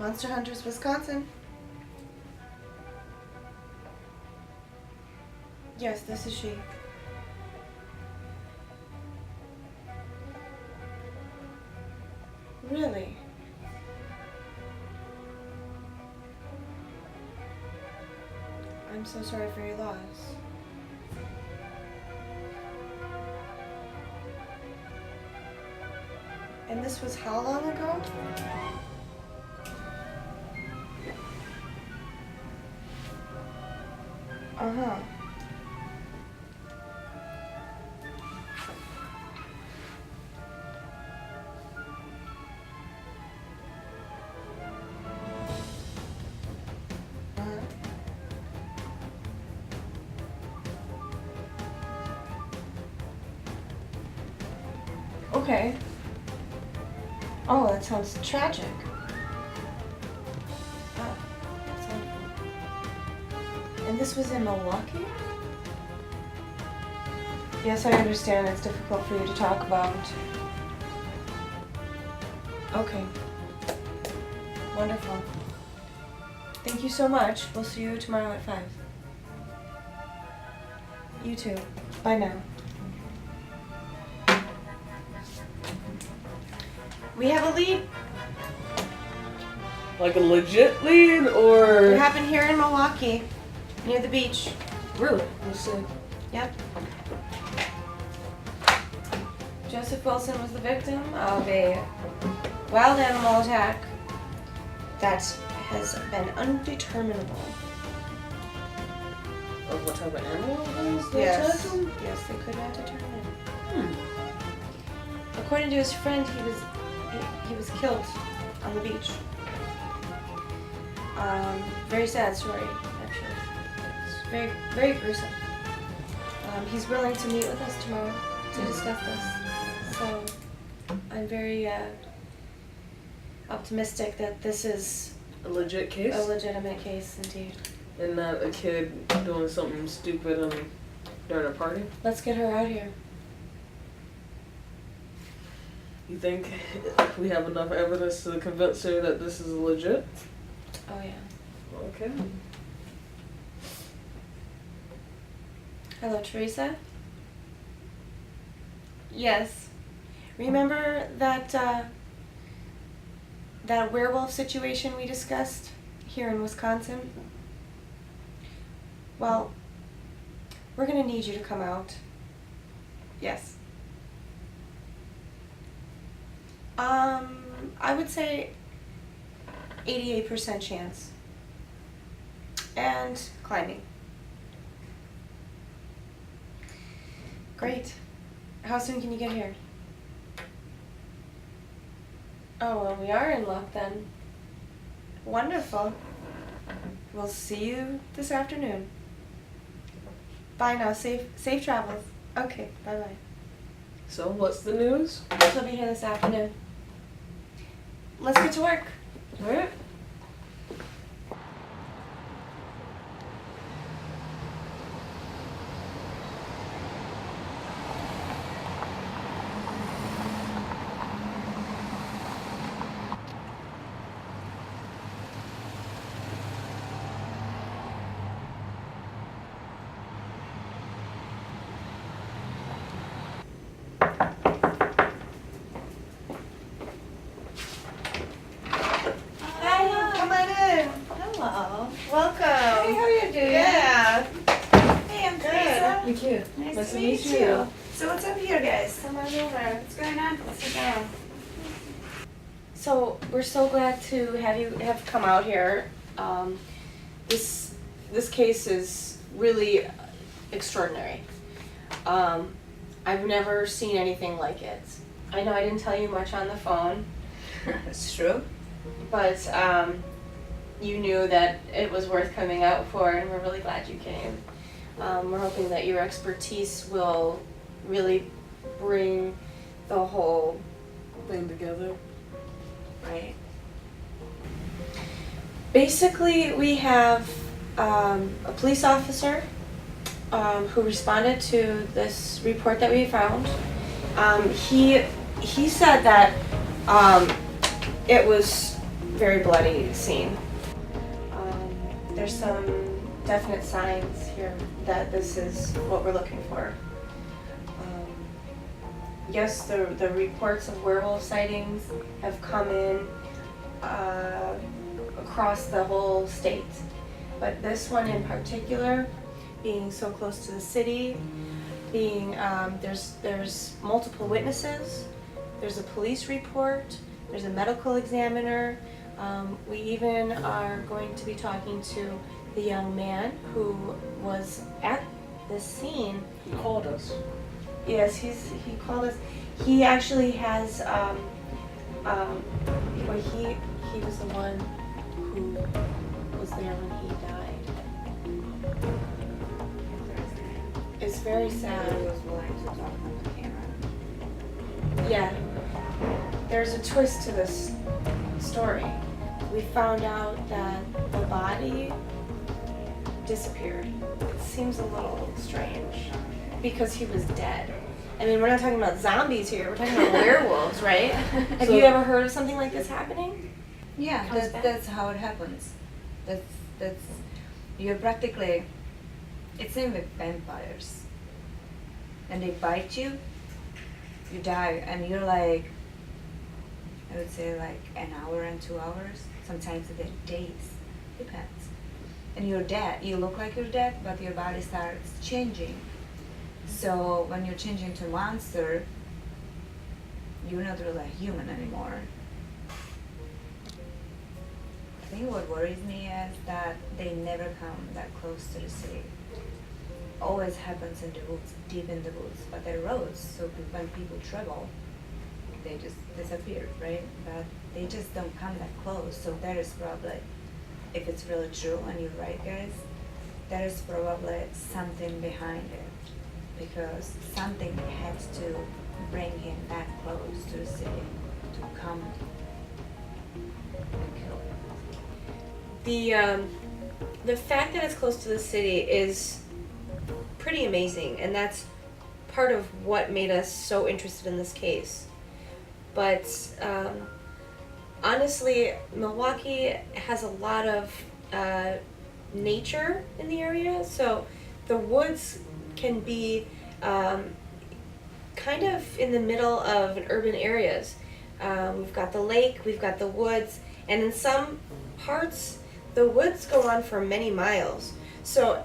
Monster Hunters, Wisconsin. Yes, this is she. Really? I'm so sorry for your loss. And this was how long ago? Uh-huh. Okay. Oh, that sounds tragic. Oh, that's awful. And this was in Milwaukee? Yes, I understand it's difficult for you to talk about. Okay. Wonderful. Thank you so much. We'll see you tomorrow at 5. You too. Bye now. We have a lead. Like a legit lead, or? It happened here in Milwaukee, near the beach. Really? Let's see. Yep. Joseph Wilson was the victim of a wild animal attack that has been undeterminable. Of what type of animal it was? Yes. Yes, they could not determine. According to his friend, he was killed on the beach. Very sad story, actually. It's very, very gruesome. He's willing to meet with us tomorrow to discuss this. So I'm very optimistic that this is a legit case? A legitimate case, indeed. And not a kid doing something stupid during a party? Let's get her out here. You think we have enough evidence to convince her that this is legit? Oh, yeah. Okay. Hello, Teresa? Yes. Remember that, that werewolf situation we discussed here in Wisconsin? Well, we're gonna need you to come out. Yes. I would say 88% chance. And climbing. Great. How soon can you get here? Oh, well, we are in luck then. Wonderful. We'll see you this afternoon. Bye now. Safe travels. Okay, bye-bye. So, what's the news? She'll be here this afternoon. Let's get to work. All right. Welcome. Hey, how are you doing? Yeah. Hey, I'm Teresa. You too. Nice to meet you. So what's up here, guys? Come on over. What's going on? Sit down. So we're so glad to have you have come out here. This case is really extraordinary. I've never seen anything like it. I know I didn't tell you much on the phone. It's true. But you knew that it was worth coming out for, and we're really glad you came. We're hoping that your expertise will really bring the whole Thing together. right. Basically, we have a police officer who responded to this report that we found. He said that it was very bloody scene. There's some definite signs here that this is what we're looking for. Yes, the reports of werewolf sightings have come in across the whole state, but this one in particular, being so close to the city, being there's multiple witnesses, there's a police report, there's a medical examiner. We even are going to be talking to the young man who was at this scene. He called us. Yes, he called us. He actually has well, he was the one who was there when he died. It's very sad. He was willing to talk on the camera. Yeah. There's a twist to this story. We found out that the body disappeared. It seems a little strange because he was dead. I mean, we're not talking about zombies here. We're talking about werewolves, right? Have you ever heard of something like this happening? Yeah, Comes back. that's how it happens. That's you're practically. It's same with vampires. And they bite you, you die, and you're like, I would say like an hour and 2 hours. Sometimes they're days, depends. And you're dead. You look like you're dead, but your body starts changing. So when you're changing to monster, you're not really a human anymore. I think what worries me is that they never come that close to the city. Always happens in the woods, deep in the woods, but they're roads, so when people travel, they just disappear, right? But they just don't come that close, so there is probably, if it's really true, and you're right guys, there is probably something behind it, because something has to bring him that close to the city to come and kill him. The fact that it's close to the city is pretty amazing, and that's part of what made us so interested in this case. But honestly, Milwaukee has a lot of nature in the area, so the woods can be kind of in the middle of urban areas. We've got the lake, we've got the woods, and in some parts the woods go on for many miles. So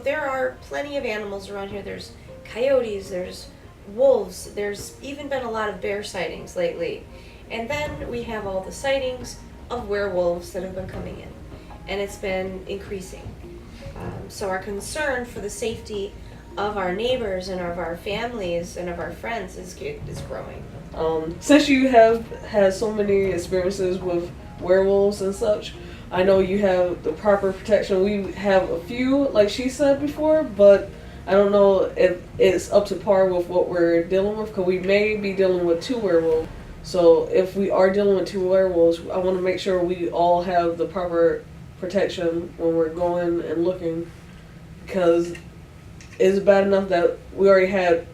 there are plenty of animals around here. There's coyotes, there's wolves, there's even been a lot of bear sightings lately. And then we have all the sightings of werewolves that have been coming in, and it's been increasing. So our concern for the safety of our neighbors and of our families and of our friends is growing. Since you have had so many experiences with werewolves and such, I know you have the proper protection. We have a few, like she said before, but I don't know if it's up to par with what we're dealing with, because we may be dealing with 2 werewolves. So if we are dealing with 2 werewolves, I want to make sure we all have the proper protection when we're going and looking, because it's bad enough that we already had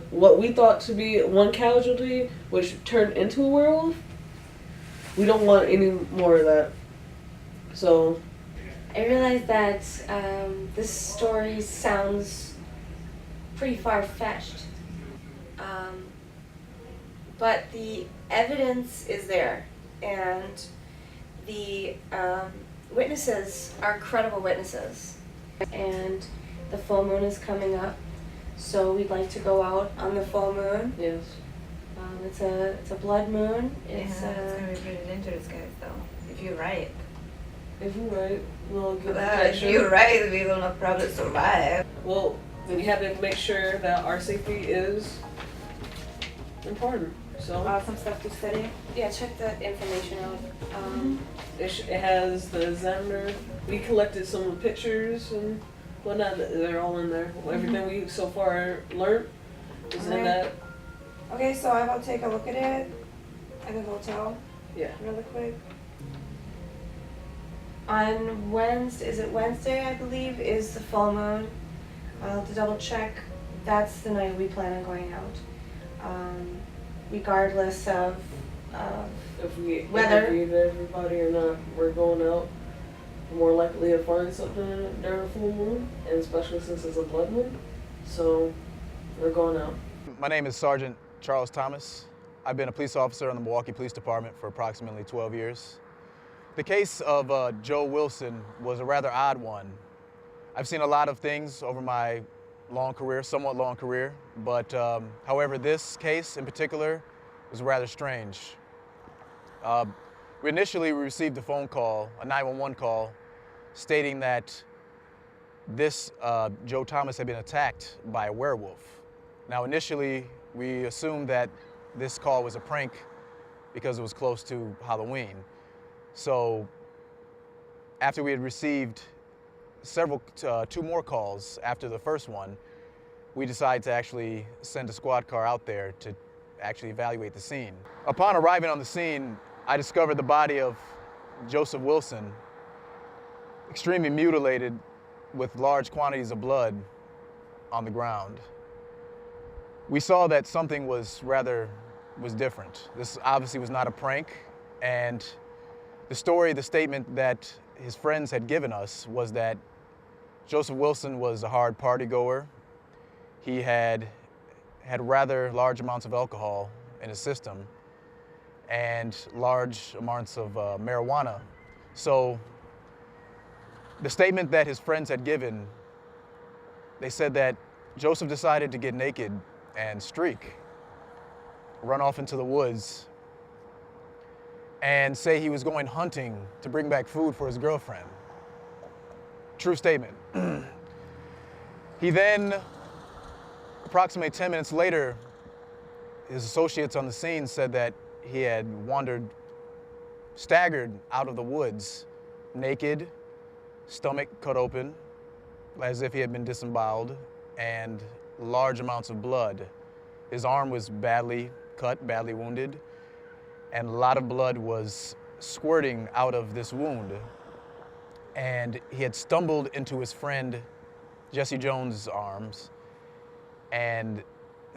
what we thought to be 1 casualty, which turned into a werewolf. We don't want any more of that. So I realize that this story sounds pretty far-fetched, but the evidence is there, and the witnesses are credible witnesses, and the full moon is coming up, so we'd like to go out on the full moon. yes. It's a blood moon. It's gonna be pretty dangerous, guys, though. If you're right. If we're right, we'll get If protection. you're right, we will not probably survive. Well, then you have to make sure that our safety is important. So Some stuff to study. Yeah, check the information out. it has the examiner. We collected some pictures and whatnot. They're all in there. Everything we so far learned is in Okay. that. Okay, so I will take a look at it at the hotel Yeah. really quick. On Wednesday, I believe, is the full moon. I'll have to double check. That's the night we plan on going out. Regardless of if we Whether- interviewed everybody or not, we're going out. We're more likely to find something during a full moon, and especially since it's a blood moon. So we're going out. My name is Sergeant Charles Thomas. I've been a police officer in the Milwaukee Police Department for approximately 12 years. The case of Joe Wilson was a rather odd one. I've seen a lot of things over my long career, somewhat long career, but however, this case in particular was rather strange. We initially received a phone call, a 911 call, stating that this Joe Thomas had been attacked by a werewolf. Now initially, we assumed that this call was a prank because it was close to Halloween. So after we had received two more calls after the first one, we decided to actually send a squad car out there to actually evaluate the scene. Upon arriving on the scene, I discovered the body of Joseph Wilson, extremely mutilated with large quantities of blood on the ground. We saw that something was different. This obviously was not a prank, and the statement that his friends had given us was that Joseph Wilson was a hard party goer. He had rather large amounts of alcohol in his system and large amounts of marijuana. So the statement that his friends had given, they said that Joseph decided to get naked and streak, run off into the woods, and say he was going hunting to bring back food for his girlfriend. True statement. He then, approximately 10 minutes later, his associates on the scene said that he had staggered out of the woods, naked, stomach cut open, as if he had been disemboweled, and large amounts of blood. His arm was badly cut, badly wounded, and a lot of blood was squirting out of this wound. And he had stumbled into his friend Jesse Jones' arms, and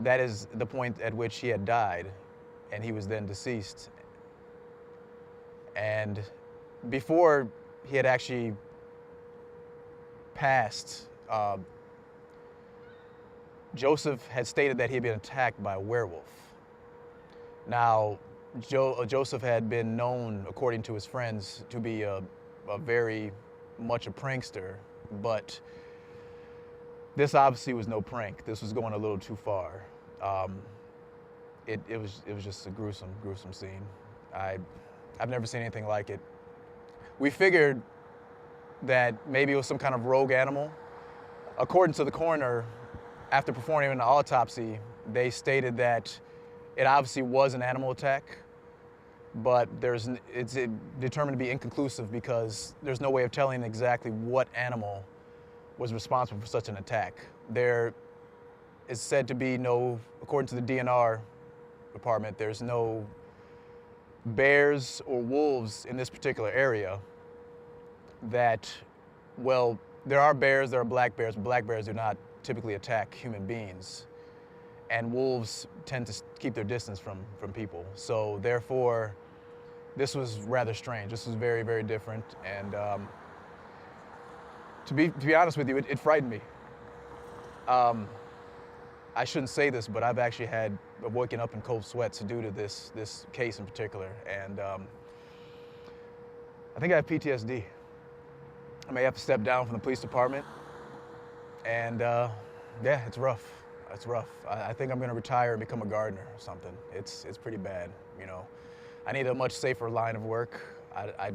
that is the point at which he had died, and he was then deceased. And before he had actually passed, Joseph had stated that he had been attacked by a werewolf. Now, Joseph had been known, according to his friends, to be a very much a prankster, but this obviously was no prank. This was going a little too far. It was just a gruesome scene. I've never seen anything like it. We figured that maybe it was some kind of rogue animal. According to the coroner, after performing an autopsy, they stated that it obviously was an animal attack, but it's determined to be inconclusive because there's no way of telling exactly what animal was responsible for such an attack. There is said to be no, according to the DNR department, there's no bears or wolves in this particular area that, well, there are bears, there are black bears, but black bears do not typically attack human beings. And wolves tend to keep their distance from people. So therefore, this was rather strange. This was very, very different. And to be honest with you, it frightened me. I shouldn't say this, but I've actually had woken up in cold sweats due to this case in particular. And I think I have PTSD. I may have to step down from the police department. And yeah, it's rough. It's rough. I think I'm gonna retire and become a gardener or something. It's pretty bad, you know. I need a much safer line of work. I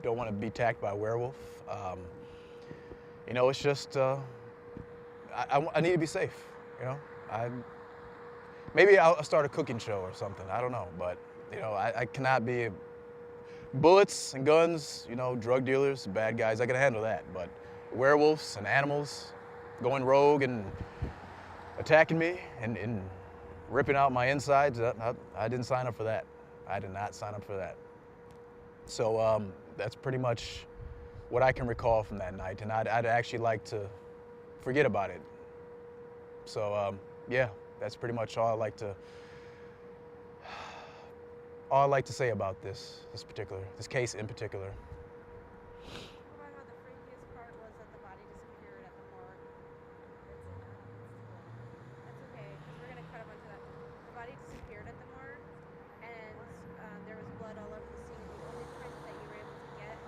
don't want to be attacked by a werewolf. You know, it's just, I need to be safe, you know. Maybe I'll start a cooking show or something, I don't know, but, you know, I cannot be, bullets and guns, you know, drug dealers, bad guys, I can handle that, but werewolves and animals going rogue and attacking me and ripping out my insides, I didn't sign up for that. I did not sign up for that. So that's pretty much what I can recall from that night, and I'd actually like to forget about it. So yeah, that's pretty much all all I'd like to say about this case in particular. About how the freakiest part was that the body disappeared at the morgue. That's okay, because we're gonna cut a bunch of that. The body disappeared at the morgue, and there was blood all over the scene. The only prints that you were able to get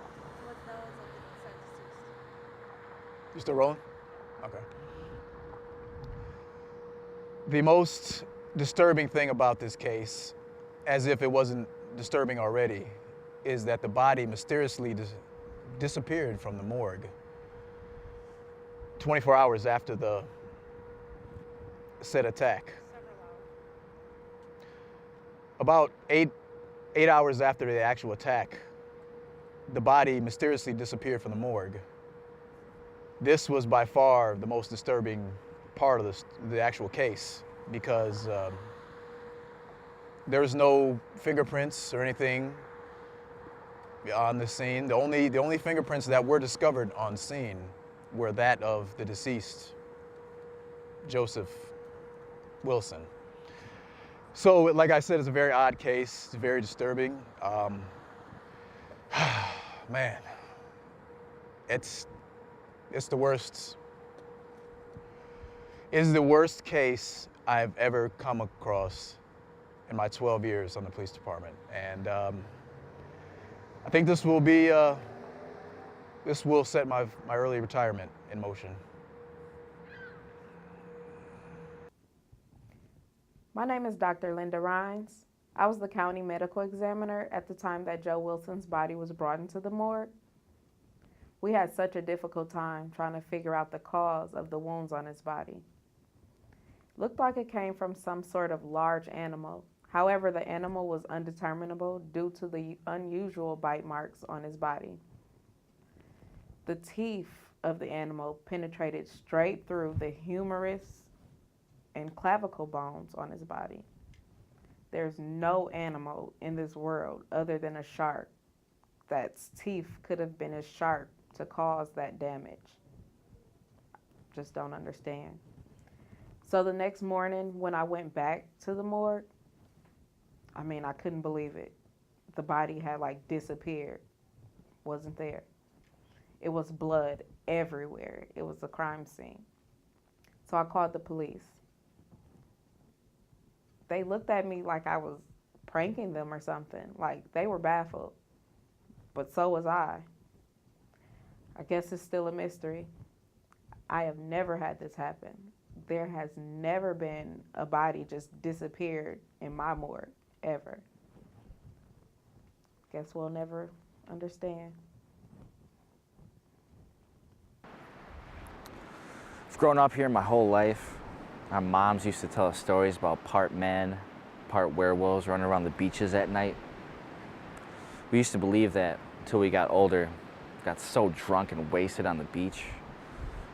was those of the said deceased. You still rolling? Okay. The most disturbing thing about this case, as if it wasn't disturbing already, is that the body mysteriously disappeared from the morgue 24 hours after the said attack. Several hours. About eight hours after the actual attack, the body mysteriously disappeared from the morgue. This was by far the most disturbing part of the actual case, because there was no fingerprints or anything on the scene. The only fingerprints that were discovered on scene were that of the deceased, Joseph Wilson. So, like I said, it's a very odd case. It's very disturbing. Man, it's the worst. It is the worst case I've ever come across in my 12 years on the police department, and I think this will be this will set my early retirement in motion. My name is Dr. Linda Rinds. I was the county medical examiner at the time that Joe Wilson's body was brought into the morgue. We had such a difficult time trying to figure out the cause of the wounds on his body. Looked like it came from some sort of large animal. However, the animal was undeterminable due to the unusual bite marks on his body. The teeth of the animal penetrated straight through the humerus and clavicle bones on his body. There's no animal in this world other than a shark that's teeth could have been as sharp to cause that damage. Just don't understand. So the next morning when I went back to the morgue, I couldn't believe it. The body had disappeared. Wasn't there. It was blood everywhere. It was a crime scene. So I called the police. They looked at me like I was pranking them or something. They were baffled. But so was I. I guess it's still a mystery. I have never had this happen. There has never been a body just disappeared in my morgue, ever. Guess we'll never understand. I've grown up here my whole life. Our moms used to tell us stories about part men, part werewolves running around the beaches at night. We used to believe that until we got older, got so drunk and wasted on the beach.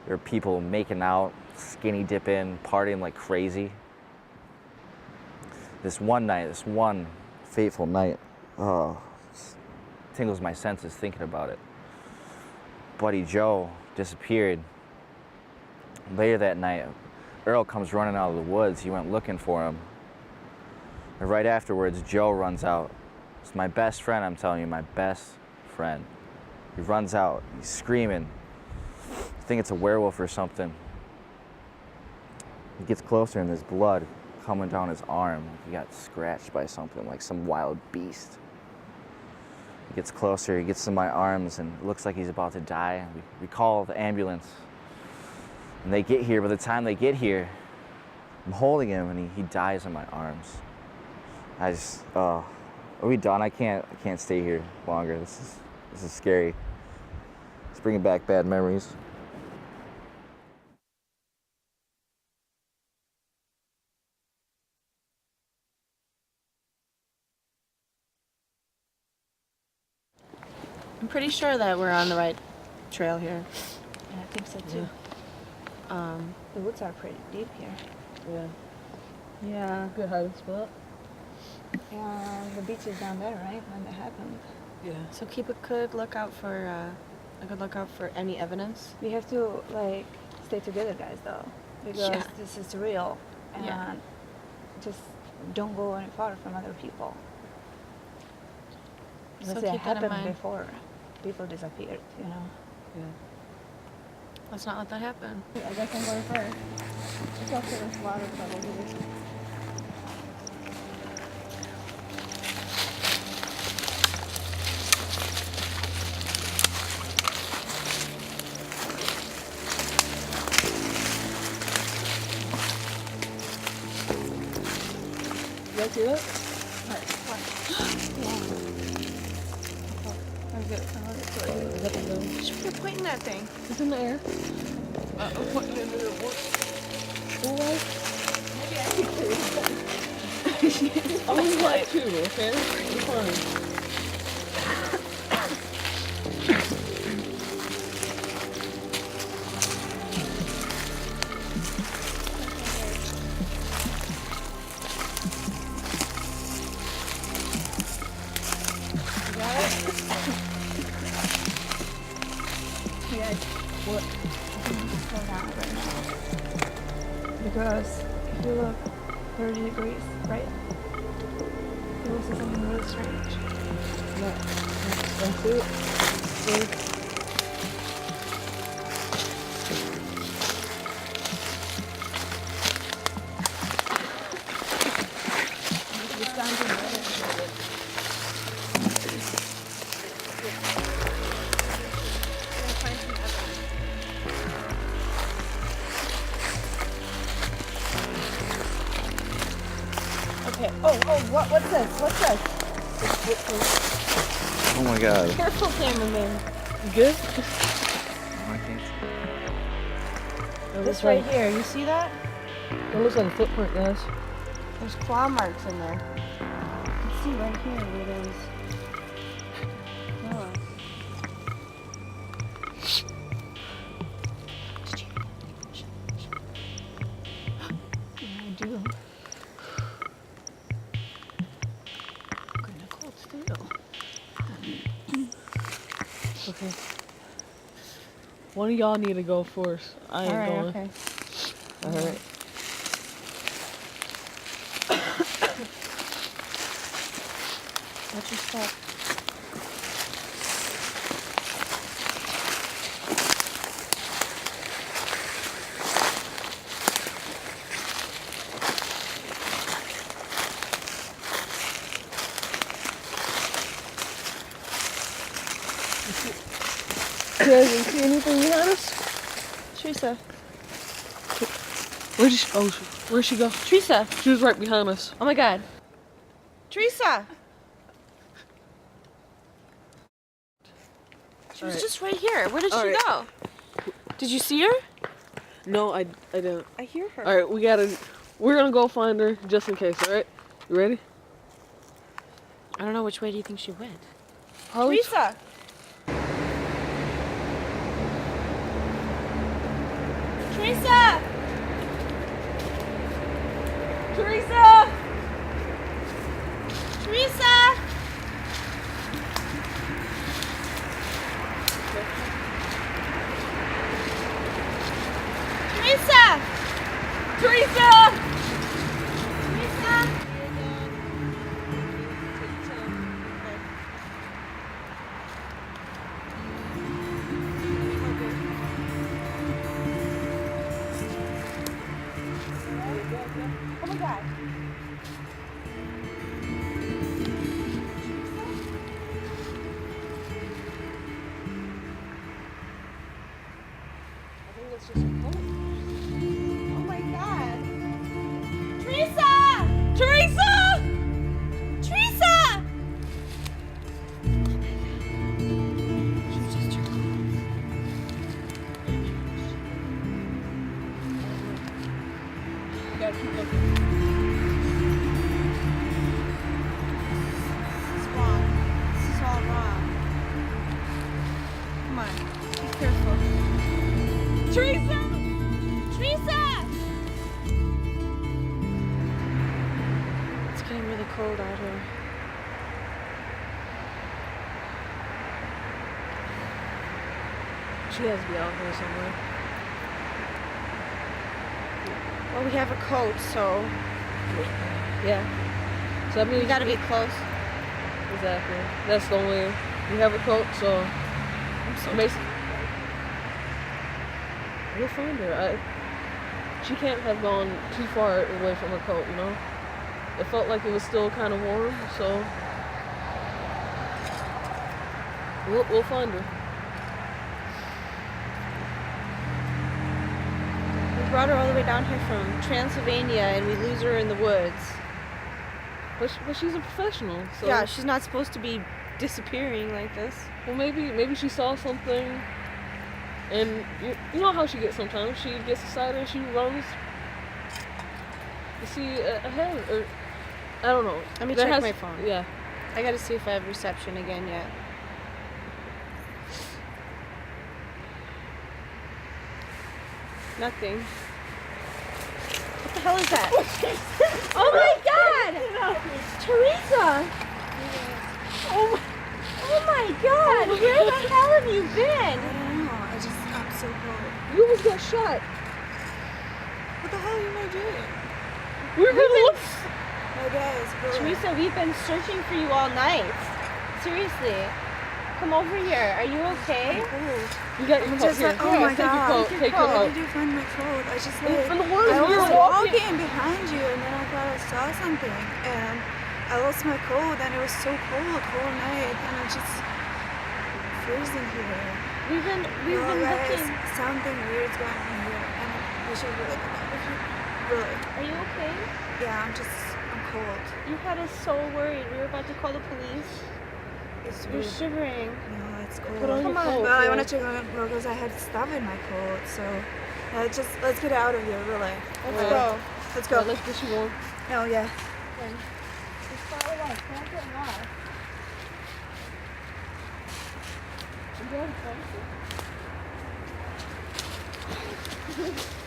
There were people making out, skinny dipping, partying like crazy. This one fateful night, tingles my senses thinking about it. Buddy Joe disappeared. Later that night, Earl comes running out of the woods. He went looking for him. And right afterwards, Joe runs out. It's my best friend, I'm telling you, my best friend. He runs out, he's screaming. I think it's a werewolf or something. He gets closer and there's blood coming down his arm. He got scratched by something, like some wild beast. He gets closer, he gets to my arms and it looks like he's about to die. We call the ambulance. And they get here. By the time they get here, I'm holding him and he dies in my arms. Are we done? I can't stay here longer. This is scary. It's bringing back bad memories. I'm pretty sure that we're on the right trail here. Yeah, I think so too. The woods are pretty deep here. Yeah. Yeah. Good hiding spot. Yeah, the beach is down there, right? When that happened. Yeah. So keep a good lookout for any evidence. We have to stay together, guys, though, because Yeah. this is real, and Yeah. just don't go any far from other people. So Because it keep that in happened mind. before. People disappeared, you know. Yeah. Let's not let that happen. I guess I'm going first. It's also there's a lot of trouble here. You guys see that? It's up and down. You're pointing that thing. It's in the air. I'm pointing it in the air. I only got two, okay? It's fine. What? Slow down right now. Because if you look 30 degrees, right? You will see something really strange. That's it. It's down to the Okay. Oh, what's this? What's this? Oh my god. Careful, cameraman. You good? I can't see. This right here, you see that? It looks like a footprint, guys. There's claw marks in there. You can see right here where there's claws. Yeah, I do. Kinda cold still. Okay. One of y'all need to go first. I ain't Alright, going. okay. Alright. Watch your step. You guys didn't see anything behind us? Teresa. Where'd she go? Teresa. She was right behind us. Oh my god. Teresa. She was Alright. just right here. Where did she Alright. go? Did you see her? No, I didn't. I hear her. Alright, we're gonna go find her just in case, alright? You ready? I don't know, which way do you think she went? Probably Teresa. Teresa. Teresa. Teresa. Teresa. Teresa. Teresa. Oh my god. I think that's just a coat. Oh my god. Teresa! Teresa! Teresa! She's just her. You gotta keep looking. This is wrong. This is all wrong. Come on. Be careful. Teresa! Teresa! It's getting really cold out here. She has to be out here somewhere. Well, we have a coat, so Yeah. So that means we gotta be close. Exactly. That's the only. We have a coat, so. We'll find her. She can't have gone too far away from her coat, you know? It felt like it was still kind of warm, so. We'll find her. We brought her all the way down here from Transylvania, and we lose her in the woods. But she's a professional, so. Yeah, she's not supposed to be disappearing like this. Well, maybe she saw something, and you know how she gets sometimes. She gets excited and she runs. You see ahead, or I don't know. Let me check my phone. Yeah. I gotta see if I have reception again yet. Nothing. What the hell is that? Oh my god! Teresa! Oh my god! Where the hell have you been? I don't know. I'm so cold. You almost got shot. What the hell am I doing? We were gonna look. My guys, Teresa, we've been searching for you all night. Seriously. Come over here. Are you okay? You got your coat just here. like, oh my Take your God. coat. Take your How coat. did you find my coat? I just In the woods, I we was were walking. walking behind you, and then I thought I saw something, and I lost my coat, and it was so cold whole night, and I'm just freezing here. We've been Guys, looking. something weird's going on here, and we should really get out of here. Really? Are you okay? Yeah, I'm cold. You had us so worried. We were about to call the police. It's You're weird. shivering. No, it's cold. Put on your Come on. coat. Well, I want to check on it because I had stuff in my coat, so let's get out of here, really. Let's go. Let's Go. go. Let's get you warm. Oh yeah. Just follow us. Don't get lost. You got it,